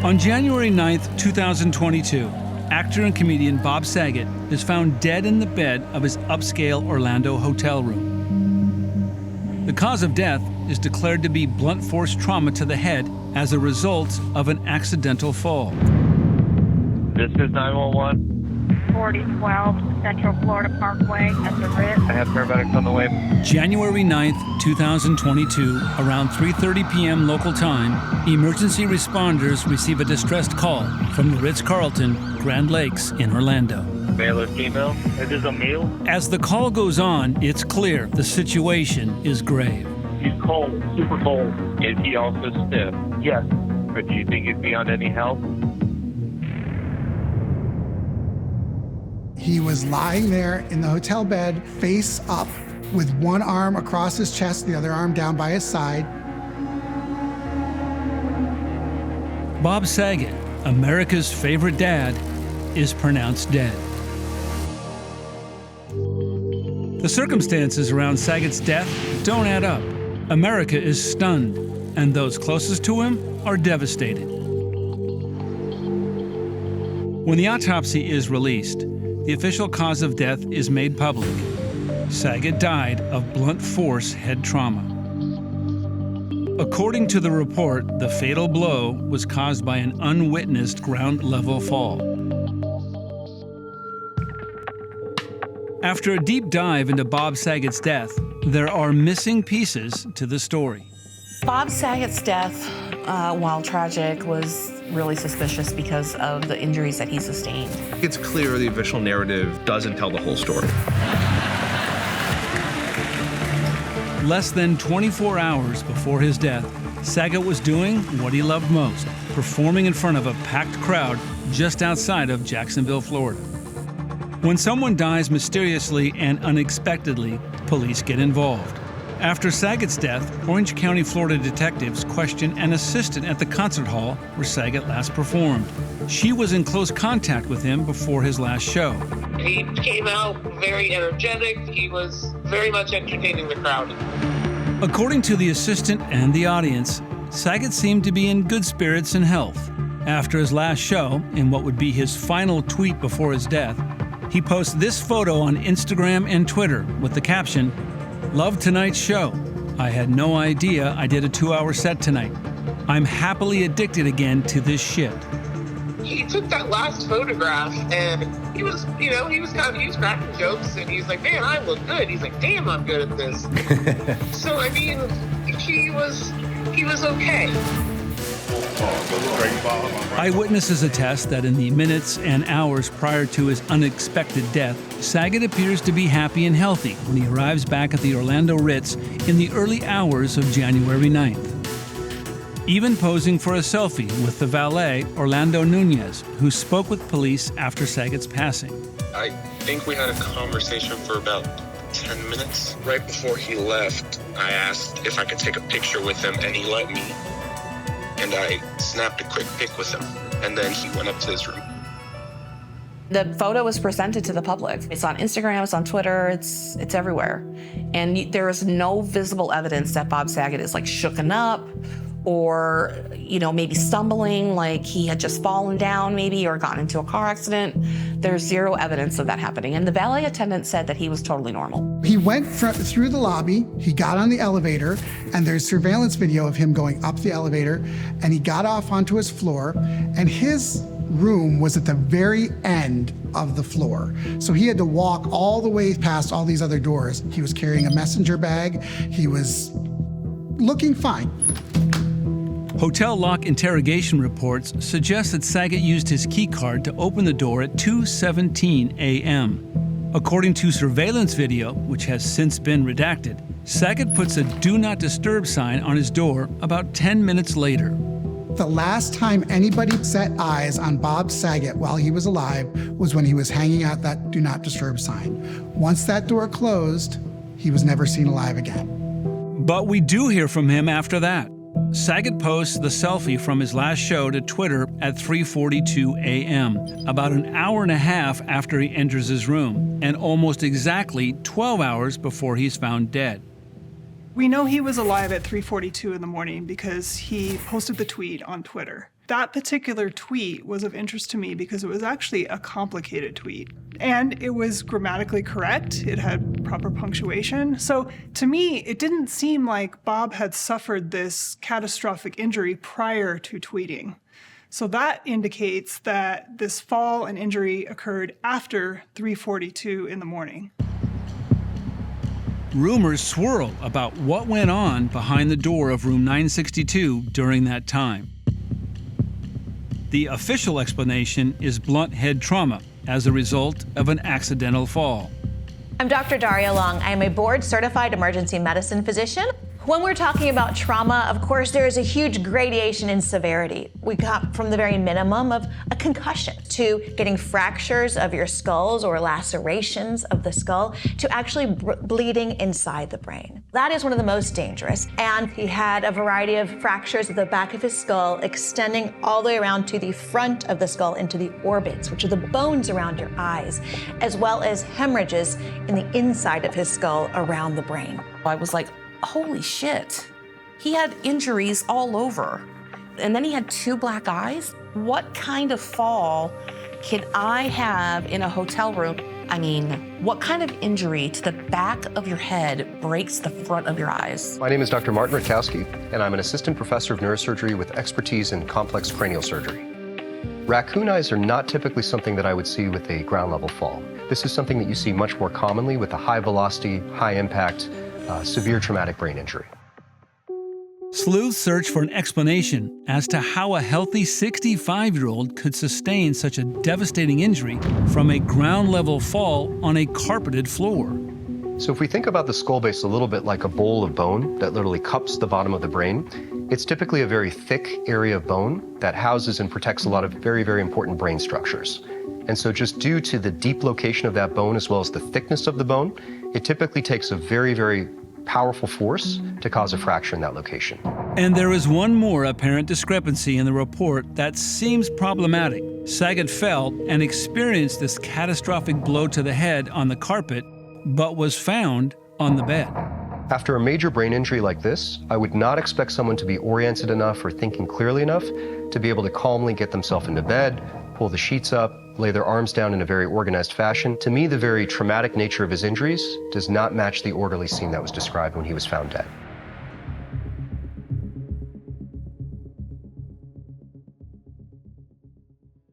On January 9th, 2022, actor and comedian Bob Saget is found dead in the bed of his upscale Orlando hotel room. The cause of death is declared to be blunt force trauma to the head as a result of an accidental fall. This is 911. 4012 Central Florida Parkway at the Ritz. I have paramedics on the way. January 9th, 2022, around 3:30 p.m. local time, emergency responders receive a distressed call from the Ritz-Carlton, Grand Lakes in Orlando. Male or female? Is this a male? As the call goes on, it's clear the situation is grave. He's cold, super cold. Is he also stiff? Yes. But do you think he's beyond any help? He was lying there in the hotel bed, face up, with one arm across his chest, the other arm down by his side. Bob Saget, America's favorite dad, is pronounced dead. The circumstances around Saget's death don't add up. America is stunned, and those closest to him are devastated. When the autopsy is released, the official cause of death is made public. Saget died of blunt force head trauma. According to the report, the fatal blow was caused by an unwitnessed ground-level fall. After a deep dive into Bob Saget's death, there are missing pieces to the story. Bob Saget's death, while tragic, was really suspicious because of the injuries that he sustained. It's clear the official narrative doesn't tell the whole story. Less than 24 hours before his death, Saget was doing what he loved most, performing in front of a packed crowd just outside of Jacksonville, Florida. When someone dies mysteriously and unexpectedly, police get involved. After Saget's death, Orange County, Florida detectives questioned an assistant at the concert hall where Saget last performed. She was in close contact with him before his last show. He came out very energetic. He was very much entertaining the crowd. According to the assistant and the audience, Saget seemed to be in good spirits and health. After his last show, in what would be his final tweet before his death, he posts this photo on Instagram and Twitter with the caption, "Love tonight's show. I had no idea I did a 2-hour set tonight. I'm happily addicted again to this shit." He took that last photograph and he was cracking jokes and he's like, "Man, I look good." He's like, "Damn, I'm good at this." So, I mean, he was okay. Eyewitnesses attest that in the minutes and hours prior to his unexpected death, Saget appears to be happy and healthy when he arrives back at the Orlando Ritz in the early hours of January 9th. Even posing for a selfie with the valet, Orlando Nunez, who spoke with police after Saget's passing. I think we had a conversation for about 10 minutes. Right before he left, I asked if I could take a picture with him, and he let me. And I snapped a quick pic with him, and then he went up to his room. The photo was presented to the public. It's on Instagram, it's on Twitter, it's everywhere. And there is no visible evidence that Bob Saget is like shooken up or, maybe stumbling, like he had just fallen down maybe or gotten into a car accident. There's zero evidence of that happening. And the valet attendant said that he was totally normal. He went through the lobby, he got on the elevator, and there's surveillance video of him going up the elevator, and he got off onto his floor, and his room was at the very end of the floor. So he had to walk all the way past all these other doors. He was carrying a messenger bag. He was looking fine. Hotel lock interrogation reports suggest that Saget used his key card to open the door at 2:17 a.m. According to surveillance video, which has since been redacted, Saget puts a "Do Not Disturb" sign on his door about 10 minutes later. The last time anybody set eyes on Bob Saget while he was alive was when he was hanging out that "Do Not Disturb" sign. Once that door closed, he was never seen alive again. But we do hear from him after that. Saget posts the selfie from his last show to Twitter at 3:42 a.m., about an hour and a half after he enters his room, and almost exactly 12 hours before he's found dead. We know he was alive at 3:42 in the morning because he posted the tweet on Twitter. That particular tweet was of interest to me because it was actually a complicated tweet. And it was grammatically correct. It had proper punctuation. So to me, it didn't seem like Bob had suffered this catastrophic injury prior to tweeting. So that indicates that this fall and injury occurred after 3:42 in the morning. Rumors swirl about what went on behind the door of room 962 during that time. The official explanation is blunt head trauma as a result of an accidental fall. I'm Dr. Daria Long. I am a board-certified emergency medicine physician. When we're talking about trauma, of course, there is a huge gradation in severity. We got from the very minimum of a concussion to getting fractures of your skulls or lacerations of the skull to actually bleeding inside the brain. That is one of the most dangerous. And he had a variety of fractures at the back of his skull, extending all the way around to the front of the skull into the orbits, which are the bones around your eyes, as well as hemorrhages in the inside of his skull around the brain. I was like, holy shit. He had injuries all over. And then he had 2 black eyes. What kind of fall can I have in a hotel room? I mean, what kind of injury to the back of your head breaks the front of your eyes? My name is Dr. Martin Rutkowski, and I'm an assistant professor of neurosurgery with expertise in complex cranial surgery. Raccoon eyes are not typically something that I would see with a ground level fall. This is something that you see much more commonly with a high velocity, high impact, severe traumatic brain injury. Sleuths search for an explanation as to how a healthy 65-year-old could sustain such a devastating injury from a ground-level fall on a carpeted floor. So if we think about the skull base a little bit like a bowl of bone that literally cups the bottom of the brain, it's typically a very thick area of bone that houses and protects a lot of very, very important brain structures. And so just due to the deep location of that bone as well as the thickness of the bone, it typically takes a very, very powerful force to cause a fracture in that location. And there is one more apparent discrepancy in the report that seems problematic. Saget fell and experienced this catastrophic blow to the head on the carpet, but was found on the bed. After a major brain injury like this, I would not expect someone to be oriented enough or thinking clearly enough to be able to calmly get themselves into bed, pull the sheets up, lay their arms down in a very organized fashion. To me, the very traumatic nature of his injuries does not match the orderly scene that was described when he was found dead.